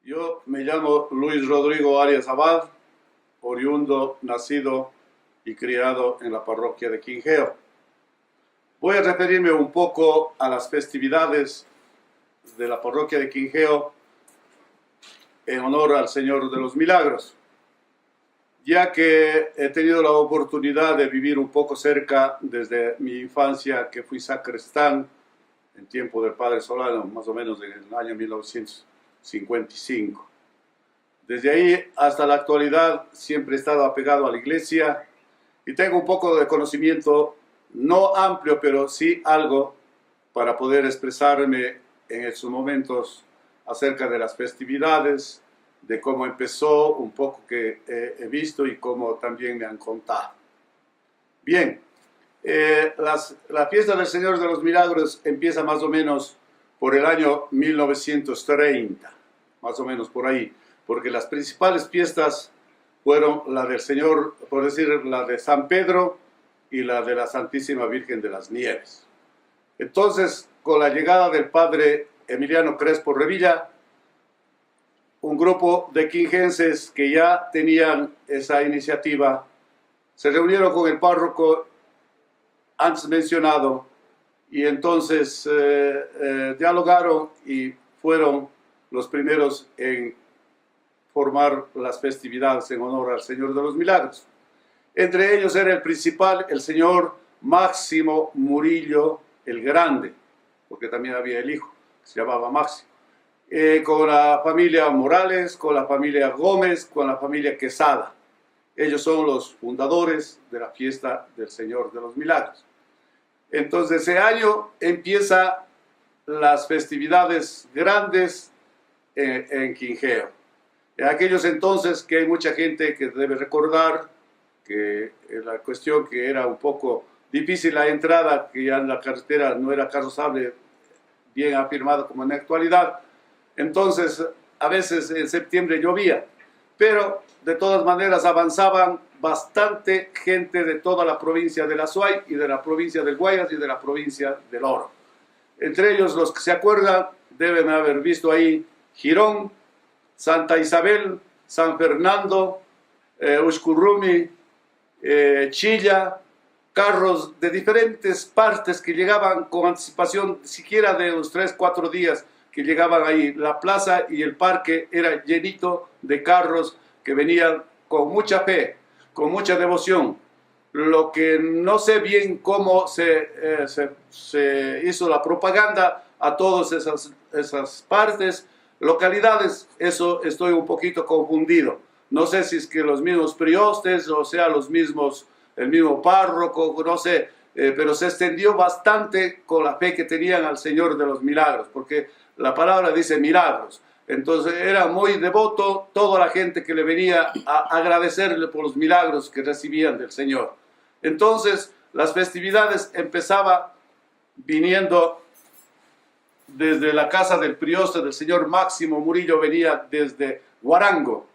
Yo me llamo Luis Rodrigo Arias Abad, oriundo, nacido y criado en la parroquia de Quinjeo. Voy a referirme un poco a las festividades de la parroquia de Quinjeo en honor al Señor de los Milagros, ya que he tenido la oportunidad de vivir un poco cerca desde mi infancia, que fui sacristán en tiempo del Padre Solano, más o menos en el año 1955. Desde ahí hasta la actualidad siempre he estado apegado a la iglesia y tengo un poco de conocimiento, no amplio, pero sí algo para poder expresarme en estos momentos acerca de las festividades, de cómo empezó, un poco que he visto y cómo también me han contado. Bien, la fiesta del Señor de los Milagros empieza más o menos por el año 1930, más o menos por ahí, porque las principales fiestas fueron la del Señor, por decir, la de San Pedro y la de la Santísima Virgen de las Nieves. Entonces, con la llegada del padre Emiliano Crespo Revilla, un grupo de quinjenses que ya tenían esa iniciativa se reunieron con el párroco antes mencionado y entonces dialogaron y fueron los primeros en formar las festividades en honor al Señor de los Milagros. Entre ellos era el principal, el señor Máximo Murillo el Grande, porque también había el hijo, que se llamaba Máximo. Con la familia Morales, con la familia Gómez, con la familia Quesada. Ellos son los fundadores de la fiesta del Señor de los Milagros. Entonces ese año empiezan las festividades grandes en Quinjeo. En aquellos entonces que hay mucha gente que debe recordar que la cuestión que era un poco difícil la entrada, que ya en la carretera no era carrozable bien afirmado como en la actualidad. Entonces a veces en septiembre llovía, pero de todas maneras avanzaban bastante gente de toda la provincia del Azuay y de la provincia del Guayas y de la provincia del Oro. Entre ellos, los que se acuerdan deben haber visto ahí Girón, Santa Isabel, San Fernando, Uxcurrumi, Chilla, carros de diferentes partes que llegaban con anticipación siquiera de unos 3-4 días que llegaban ahí. La plaza y el parque era llenito de carros que venían con mucha fe, con mucha devoción. Lo que no sé bien cómo se hizo la propaganda a todas esas partes, localidades, eso estoy un poquito confundido. No sé si es que los mismos priostes, o sea, el mismo párroco, no sé, pero se extendió bastante con la fe que tenían al Señor de los Milagros, porque la palabra dice milagros. Entonces era muy devoto toda la gente que le venía a agradecerle por los milagros que recibían del Señor. Entonces las festividades empezaban viniendo desde la casa del prioste del señor Máximo Murillo, venía desde Guarango,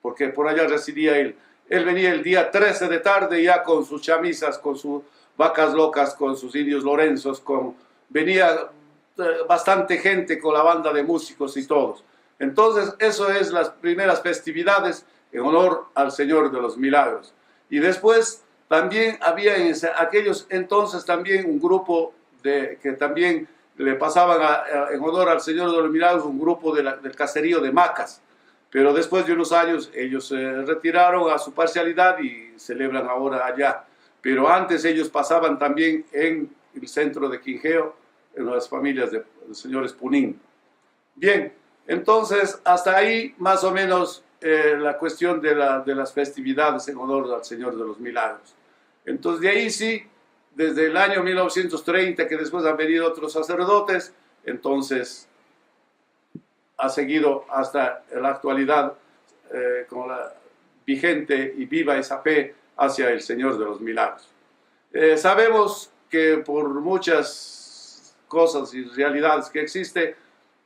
porque por allá residía él. Él venía el día 13 de tarde ya con sus chamisas, con sus vacas locas, con sus indios lorenzos, venía bastante gente con la banda de músicos y todos. Entonces, eso es las primeras festividades en honor al Señor de los Milagros. Y después también había en aquellos entonces también un grupo que también le pasaban en honor al Señor de los Milagros, un grupo del caserío de Macas. Pero después de unos años ellos se retiraron a su parcialidad y celebran ahora allá. Pero antes ellos pasaban también en el centro de Quinjeo, en las familias de los señores Punín. Bien, entonces hasta ahí más o menos la cuestión de las festividades en honor al Señor de los Milagros. Entonces de ahí sí, desde el año 1930, que después han venido otros sacerdotes, entonces ha seguido hasta la actualidad con la vigente y viva esa fe hacia el Señor de los Milagros. Sabemos que por muchas cosas y realidades que existe,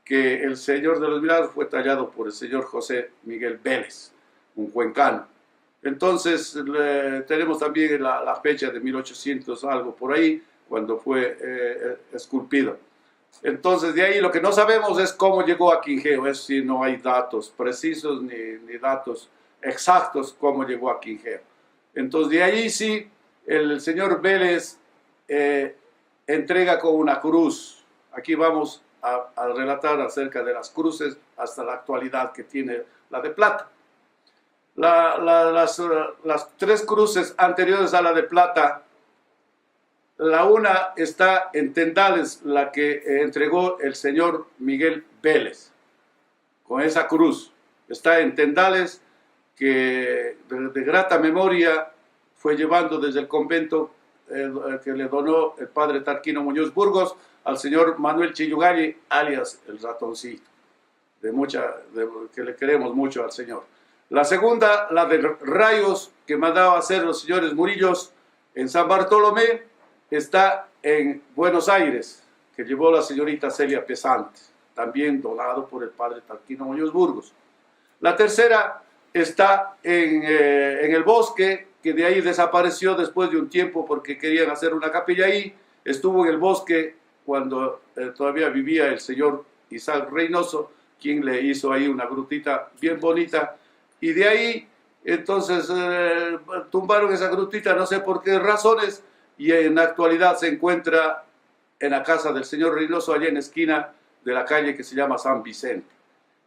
que el Señor de los Milagros fue tallado por el señor José Miguel Vélez, un cuencano. Entonces tenemos también la fecha de 1800 algo por ahí, cuando fue esculpido. Entonces, de ahí lo que no sabemos es cómo llegó a Quingeo, es si no hay datos precisos ni datos exactos cómo llegó a Quingeo. Entonces, de ahí sí, el señor Vélez entrega con una cruz. Aquí vamos a relatar acerca de las cruces hasta la actualidad que tiene la de plata. Las tres cruces anteriores a la de plata, la una está en Tendales, la que entregó el señor Miguel Vélez, con esa cruz. Está en Tendales, que de grata memoria fue llevando desde el convento que le donó el padre Tarquino Muñoz Burgos al señor Manuel Chillugali, alias el ratoncito, que le queremos mucho al señor. La segunda, la de rayos que mandaba hacer los señores Murillos en San Bartolomé, está en Buenos Aires, que llevó la señorita Celia Pesante, también donado por el padre Tarquino Muñoz Burgos. La tercera está en el bosque, que de ahí desapareció después de un tiempo porque querían hacer una capilla ahí. Estuvo en el bosque cuando todavía vivía el señor Isaac Reynoso, quien le hizo ahí una grutita bien bonita. Y de ahí, entonces, tumbaron esa grutita, no sé por qué razones, y en la actualidad se encuentra en la casa del señor Reynoso, allá en la esquina de la calle que se llama San Vicente.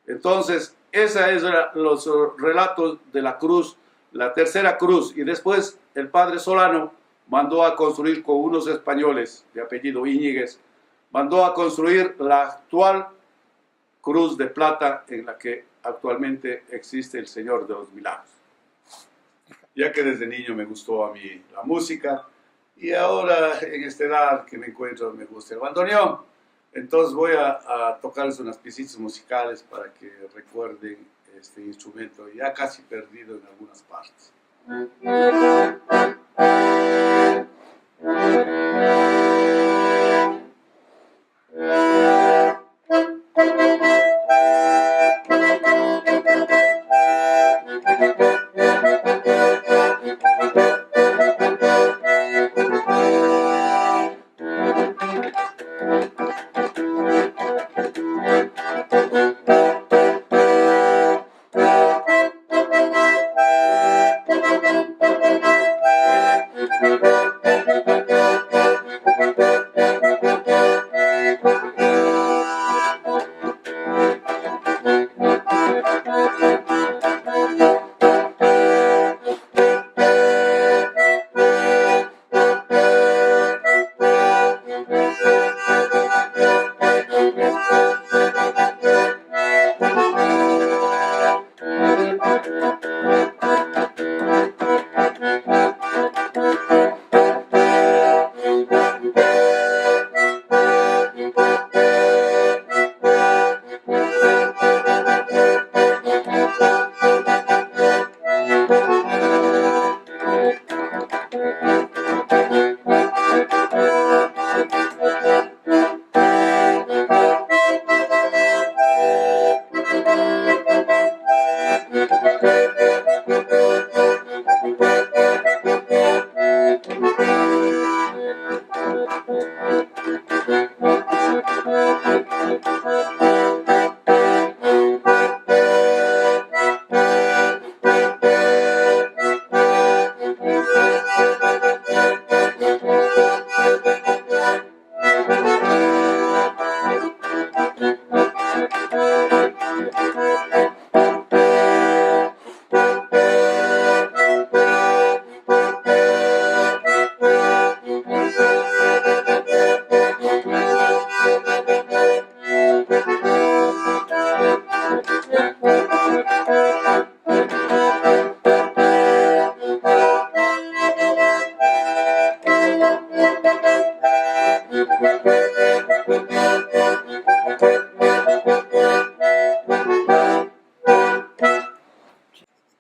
Entonces, esos son los relatos de la cruz, la tercera cruz, y después el padre Solano mandó a construir con unos españoles de apellido Íñiguez, mandó a construir la actual cruz de plata en la que actualmente existe el Señor de los Milagros. Ya que desde niño me gustó a mí la música, y ahora en esta edad que me encuentro me gusta el bandoneón. Entonces voy a tocarles unas piecitas musicales para que recuerden este instrumento ya casi perdido en algunas partes.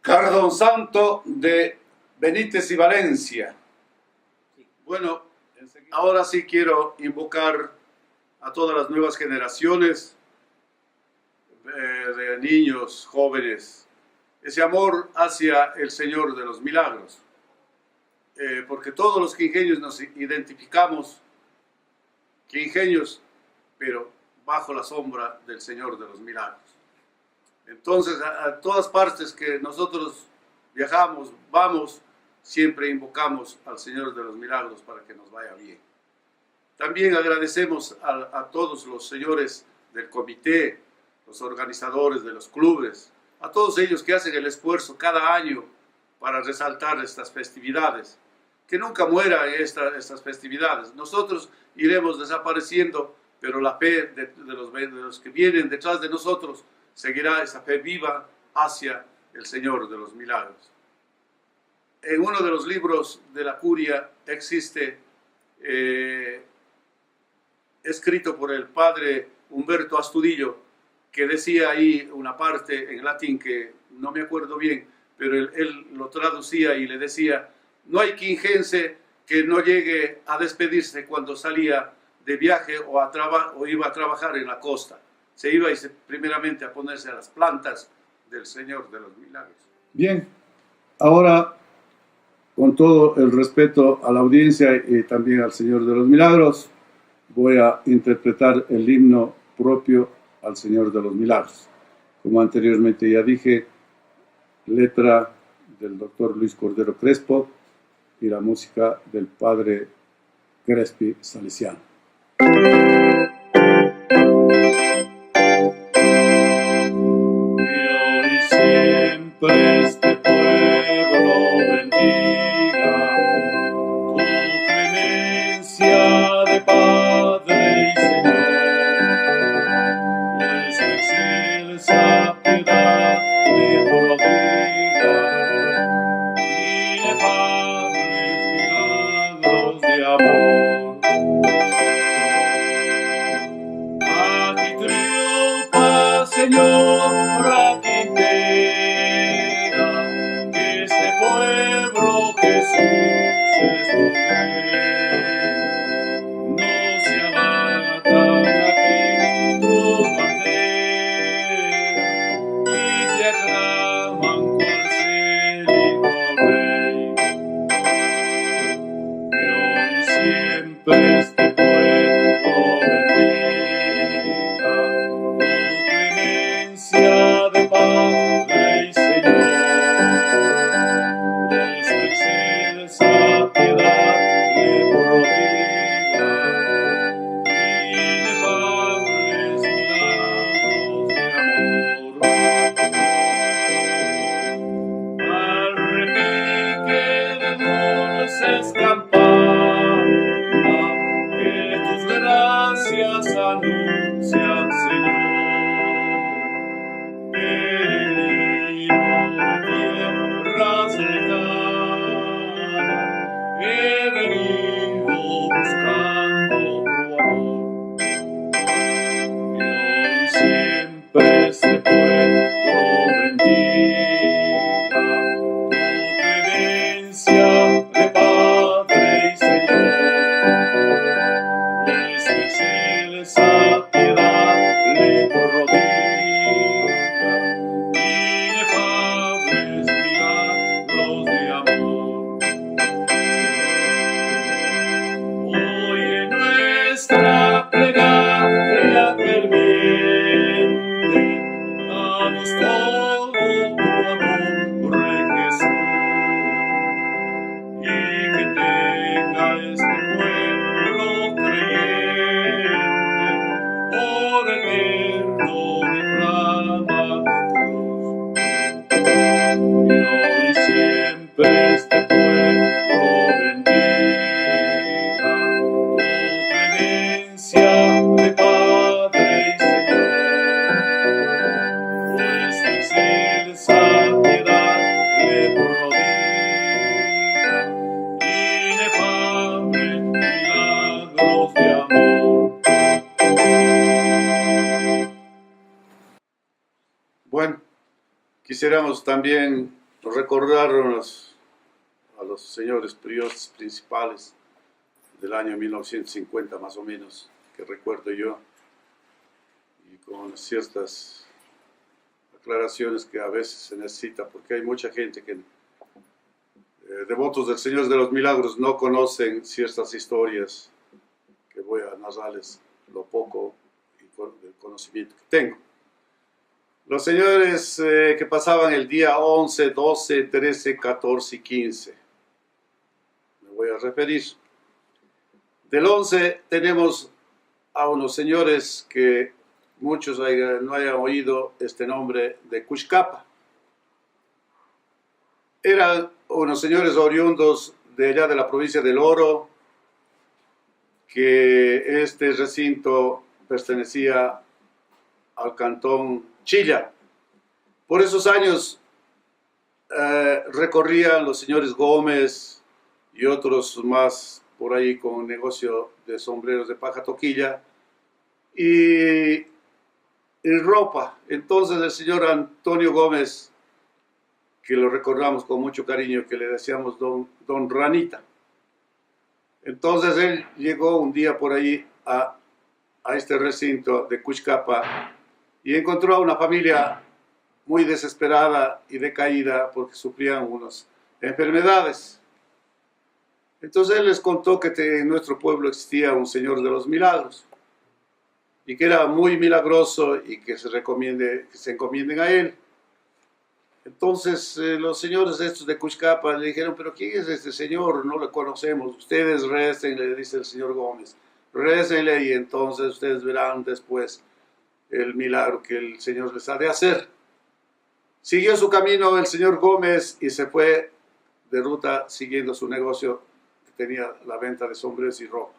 Cardón Santo de Benítez y Valencia. Bueno, ahora sí quiero invocar a todas las nuevas generaciones de niños, jóvenes, ese amor hacia el Señor de los Milagros. Porque todos los quinqueños nos identificamos, quinqueños pero bajo la sombra del Señor de los milagros. Entonces, a todas partes que nosotros viajamos, vamos, siempre invocamos al Señor de los milagros para que nos vaya bien. También agradecemos a todos los señores del comité, los organizadores de los clubes, a todos ellos que hacen el esfuerzo cada año para resaltar estas festividades. Que nunca mueran estas festividades. Nosotros iremos desapareciendo, pero la fe de los que vienen detrás de nosotros seguirá esa fe viva hacia el Señor de los milagros. En uno de los libros de la curia existe, escrito por el padre Humberto Astudillo, que decía ahí una parte en latín que no me acuerdo bien, pero él lo traducía y le decía: no hay quingense que no llegue a despedirse cuando salía de viaje o iba a trabajar en la costa. Se iba primeramente a ponerse a las plantas del Señor de los milagros. Bien, ahora, con todo el respeto a la audiencia y también al Señor de los milagros, voy a interpretar el himno propio al Señor de los milagros. Como anteriormente ya dije, letra del doctor Luis Cordero Crespo y la música del padre Crespi Salesiano. Siempre este pueblo bendiga tu clemencia de Padre y Señor, pues su excelsa piedad le prodiga inefables milagros de amor. Aquí triunfa, Señor, quisiéramos también recordarnos a los señores priores principales del año 1950 más o menos, que recuerdo yo, y con ciertas aclaraciones que a veces se necesita, porque hay mucha gente que, devotos del Señor de los Milagros, no conocen ciertas historias que voy a narrarles lo poco del conocimiento que tengo. Los señores que pasaban el día 11, 12, 13, 14 y 15. Me voy a referir. Del 11 tenemos a unos señores que muchos no hayan oído este nombre de Cuxcapa. Eran unos señores oriundos de allá de la provincia del Oro, que este recinto pertenecía al cantón Chilla. Por esos años recorrían los señores Gómez y otros más por ahí con negocio de sombreros de paja toquilla y ropa. Entonces el señor Antonio Gómez, que lo recordamos con mucho cariño, que le decíamos don Ranita. Entonces él llegó un día por ahí a este recinto de Cuxcapa y encontró a una familia muy desesperada y decaída porque sufrían unas enfermedades. Entonces él les contó que en nuestro pueblo existía un señor de los milagros y que era muy milagroso y que se encomienden a él. Entonces los señores estos de Cuxcapa le dijeron, pero ¿quién es este señor? No le conocemos. Ustedes recen, le dice el señor Gómez. Récenle y entonces ustedes verán después el milagro que el Señor les ha de hacer. Siguió su camino el señor Gómez y se fue de ruta siguiendo su negocio que tenía la venta de sombreros y ropa.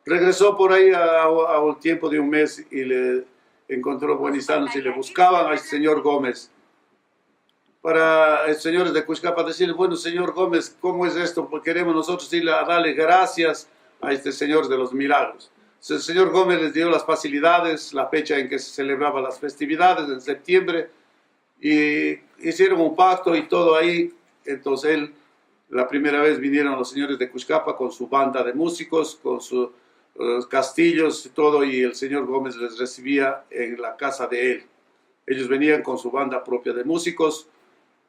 Regresó por ahí a un tiempo de un mes y le encontró buenisanos y le buscaban al señor Gómez. Para los señores de Cuxcapa decirle, bueno, señor Gómez, ¿cómo es esto? Porque queremos nosotros ir a darle gracias a este señor de los milagros. El señor Gómez les dio las facilidades, la fecha en que se celebraban las festividades, en septiembre, y hicieron un pacto y todo ahí. Entonces la primera vez vinieron los señores de Cuxcapa con su banda de músicos, con sus castillos y todo, y el señor Gómez les recibía en la casa de él. Ellos venían con su banda propia de músicos,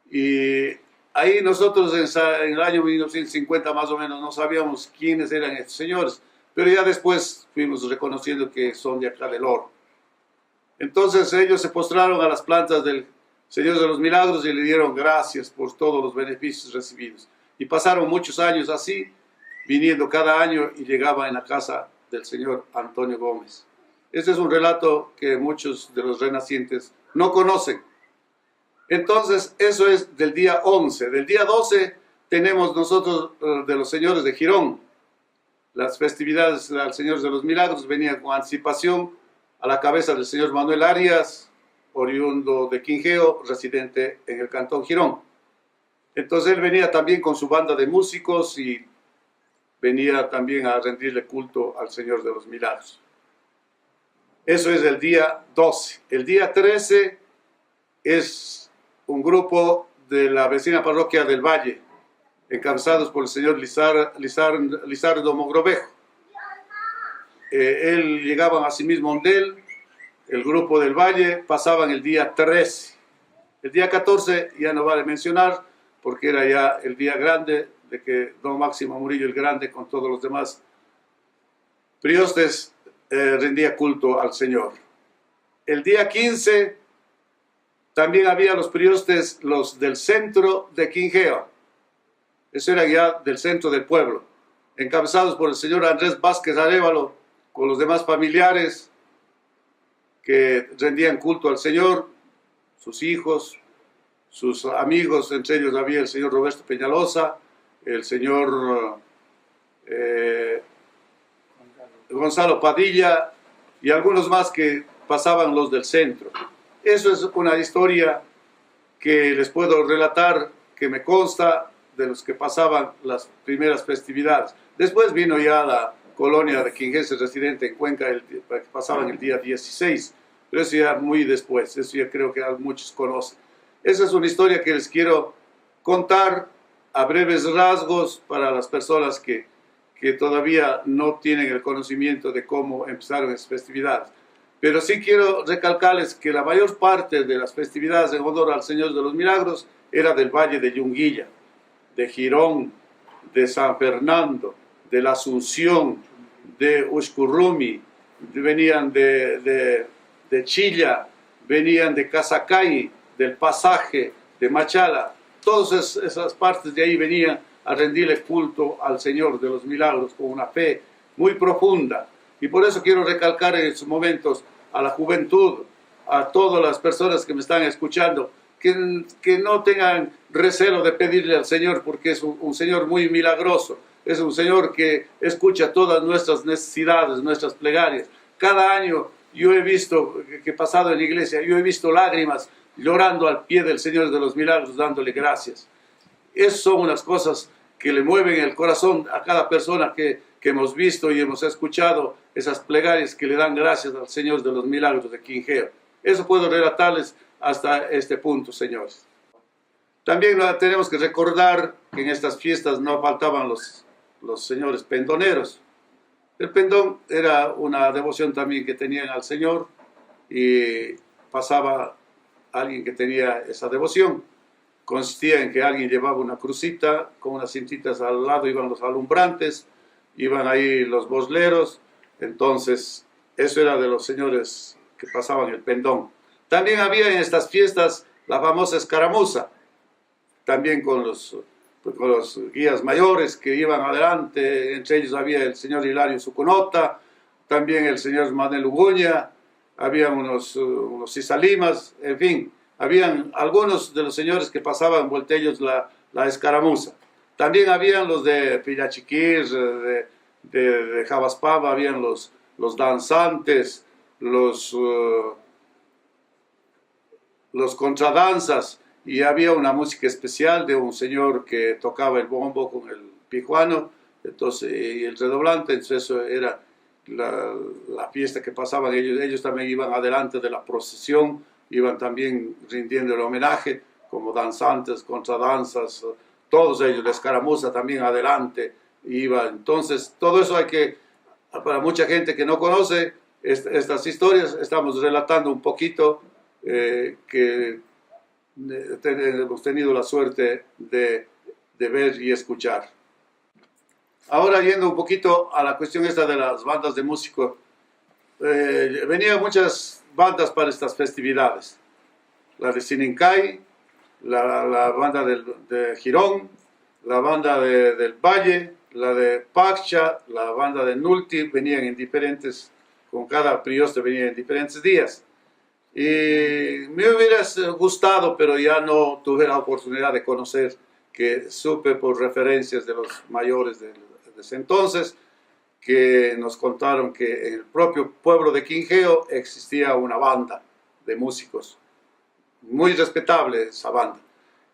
y ahí nosotros en el año 1950 más o menos no sabíamos quiénes eran estos señores, pero ya después fuimos reconociendo que son de acá del Oro. Entonces ellos se postraron a las plantas del Señor de los Milagros y le dieron gracias por todos los beneficios recibidos. Y pasaron muchos años así, viniendo cada año y llegaba en la casa del señor Antonio Gómez. Este es un relato que muchos de los renacientes no conocen. Entonces, eso es del día 11. Del día 12 tenemos nosotros de los señores de Girón. Las festividades al Señor de los Milagros venían con anticipación a la cabeza del señor Manuel Arias, oriundo de Quingeo, residente en el cantón Girón. Entonces él venía también con su banda de músicos y venía también a rendirle culto al Señor de los Milagros. Eso es el día 12. El día 13 es un grupo de la vecina parroquia del Valle, encabezados por el señor Lizardo Mogrovejo. Él llegaban a sí mismo donde él, el grupo del Valle, pasaban el día 13. El día 14 ya no vale mencionar, porque era ya el día grande de que don Máximo Murillo el Grande con todos los demás priostes rendía culto al Señor. El día 15 también había los priostes, los del centro de Quingeo. Eso era ya del centro del pueblo, encabezados por el señor Andrés Vázquez Arévalo, con los demás familiares que rendían culto al Señor, sus hijos, sus amigos, entre ellos había el señor Roberto Peñalosa, el señor Gonzalo Padilla y algunos más que pasaban los del centro. Eso es una historia que les puedo relatar, que me consta de los que pasaban las primeras festividades. Después vino ya la colonia de quingenses residente en Cuenca, que pasaban el día 16, pero eso ya muy después, eso ya creo que muchos conocen. Esa es una historia que les quiero contar a breves rasgos para las personas que todavía no tienen el conocimiento de cómo empezaron esas festividades. Pero sí quiero recalcarles que la mayor parte de las festividades en honor al Señor de los Milagros era del Valle de Yunguilla, de Girón, de San Fernando, de la Asunción, de Uxcurrumi, venían de Chilla, venían de Casacay, del Pasaje, de Machala. Todas esas partes de ahí venían a rendirle culto al Señor de los milagros con una fe muy profunda. Y por eso quiero recalcar en estos momentos a la juventud, a todas las personas que me están escuchando, que no tengan recelo de pedirle al Señor, porque es un Señor muy milagroso, es un Señor que escucha todas nuestras necesidades, nuestras plegarias. Cada año yo he visto, que he pasado en la iglesia, yo he visto lágrimas llorando al pie del Señor de los milagros, dándole gracias. Esas son unas cosas que le mueven el corazón a cada persona que hemos visto y hemos escuchado esas plegarias que le dan gracias al Señor de los milagros de Quinjeo. Eso puedo relatarles hasta este punto, señores. También tenemos que recordar que en estas fiestas no faltaban los señores pendoneros. El pendón era una devoción también que tenían al Señor y pasaba alguien que tenía esa devoción. Consistía en que alguien llevaba una crucita con unas cintitas al lado, iban los alumbrantes, iban ahí los bosleros. Entonces eso era de los señores que pasaban el pendón. También había en estas fiestas la famosa escaramuza, también con los guías mayores que iban adelante. Entre ellos había el señor Hilario Suconota, también el señor Manuel Uguña, había unos Isalimas, en fin, habían algunos de los señores que pasaban vueltellos la escaramuza. También habían los de Pillachiquir, de Jabaspava, habían los danzantes, los contradanzas, y había una música especial de un señor que tocaba el bombo con el pijuano, entonces, y el redoblante. Entonces eso era la fiesta que pasaban ellos. Ellos también iban adelante de la procesión, iban también rindiendo el homenaje como danzantes, contradanzas, todos ellos, la escaramuza también adelante iba. Entonces todo eso hay que, para mucha gente que no conoce estas historias, estamos relatando un poquito que hemos tenido la suerte de ver y escuchar. Ahora, yendo un poquito a la cuestión esta de las bandas de músicos, venían muchas bandas para estas festividades. La de Sinincay, la banda de Girón, la banda del Valle, la de Pacha, la banda de Nulti, venían en diferentes, con cada prioste venían en diferentes días. Y me hubiera gustado, pero ya no tuve la oportunidad de conocer, que supe por referencias de los mayores de ese entonces, que nos contaron que en el propio pueblo de Quinjeo existía una banda de músicos, muy respetable esa banda,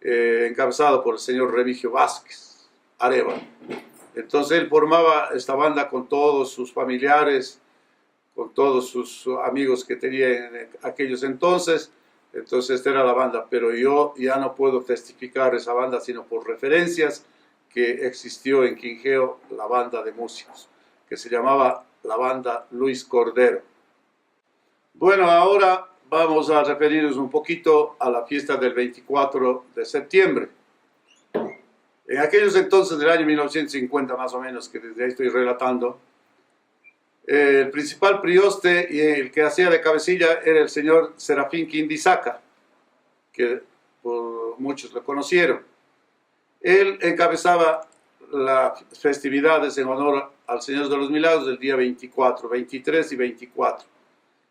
encabezado por el señor Remigio Vázquez Areva. Entonces él formaba esta banda con todos sus familiares, con todos sus amigos que tenía en aquellos entonces. Entonces esta era la banda, pero yo ya no puedo testificar esa banda sino por referencias, que existió en Quinjeo la banda de músicos, que se llamaba la banda Luis Cordero. Bueno, ahora vamos a referirnos un poquito a la fiesta del 24 de septiembre. En aquellos entonces del año 1950 más o menos, que desde ahí estoy relatando, el principal prioste y el que hacía de cabecilla era el señor Serafín Quindizaca, que por muchos lo conocieron. Él encabezaba las festividades en honor al Señor de los Milagros del día 24, 23 y 24.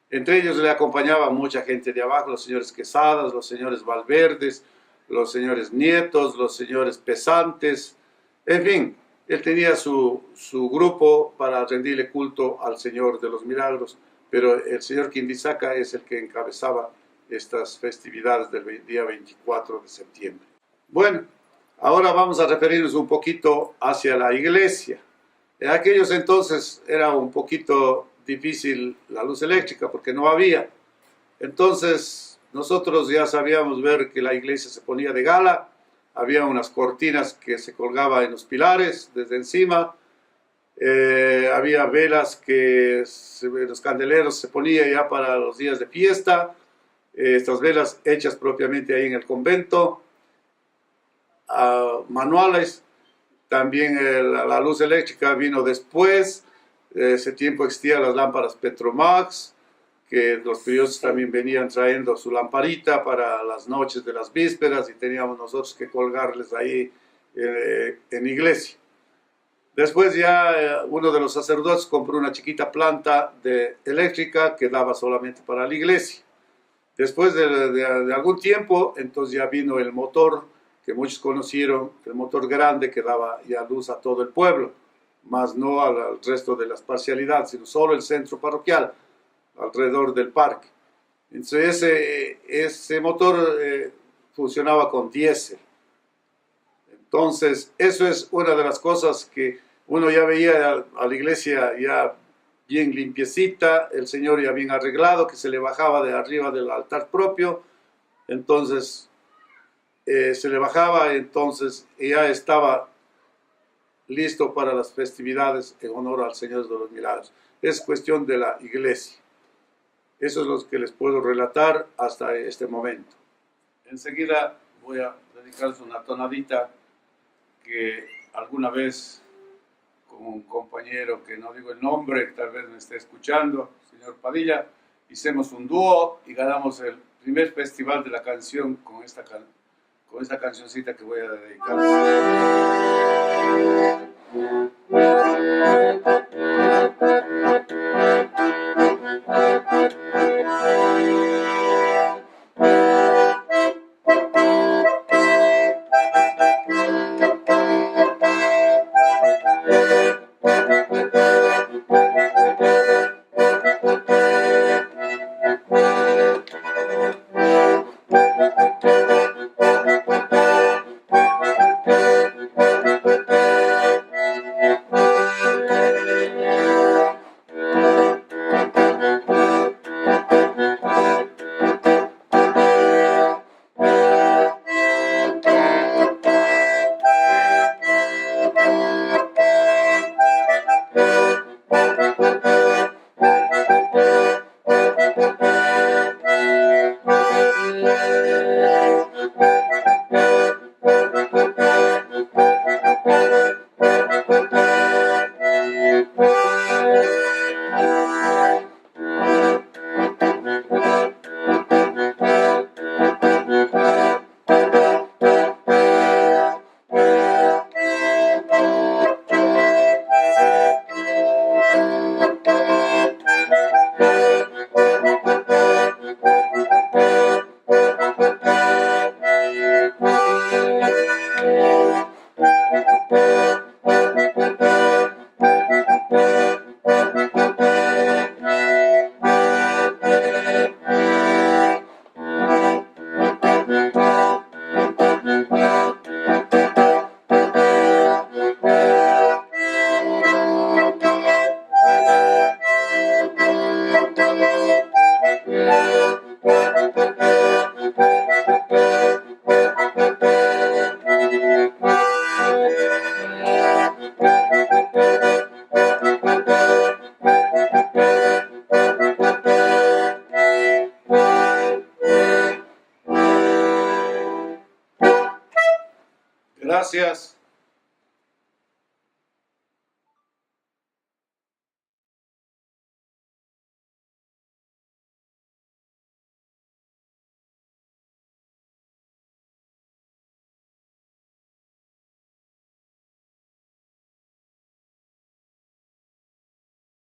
Entre ellos le acompañaba mucha gente de abajo, los señores Quesadas, los señores Valverdes, los señores Nietos, los señores Pesantes, en fin. Él tenía su grupo para rendirle culto al Señor de los Milagros, pero el señor Quindizaca es el que encabezaba estas festividades del día 24 de septiembre. Bueno, ahora vamos a referirnos un poquito hacia la iglesia. En aquellos entonces era un poquito difícil la luz eléctrica porque no había. Entonces nosotros ya sabíamos ver que la iglesia se ponía de gala. Había unas cortinas que se colgaban en los pilares desde encima. Había velas que los candeleros se ponían ya para los días de fiesta. Estas velas hechas propiamente ahí en el convento. Manuales. También la luz eléctrica vino después. Ese tiempo existían las lámparas Petromax, que los periodistas también venían trayendo su lamparita para las noches de las vísperas y teníamos nosotros que colgarles ahí en iglesia. Después ya uno de los sacerdotes compró una chiquita planta eléctrica que daba solamente para la iglesia. Después de algún tiempo, entonces ya vino el motor que muchos conocieron, el motor grande que daba ya luz a todo el pueblo, más no al resto de las parcialidades, sino solo el centro parroquial, alrededor del parque. Entonces ese motor funcionaba con diésel. Entonces eso es una de las cosas que uno ya veía a la iglesia ya bien limpiecita, el Señor ya bien arreglado, que se le bajaba de arriba del altar propio. Entonces se le bajaba, entonces ya estaba listo para las festividades en honor al Señor de los Milagros. Es cuestión de la iglesia. Eso es lo que les puedo relatar hasta este momento. Enseguida voy a dedicarles una tonadita que alguna vez con un compañero que no digo el nombre, que tal vez me esté escuchando, señor Padilla, hicimos un dúo y ganamos el primer festival de la canción con esta cancioncita que voy a dedicar. Gracias.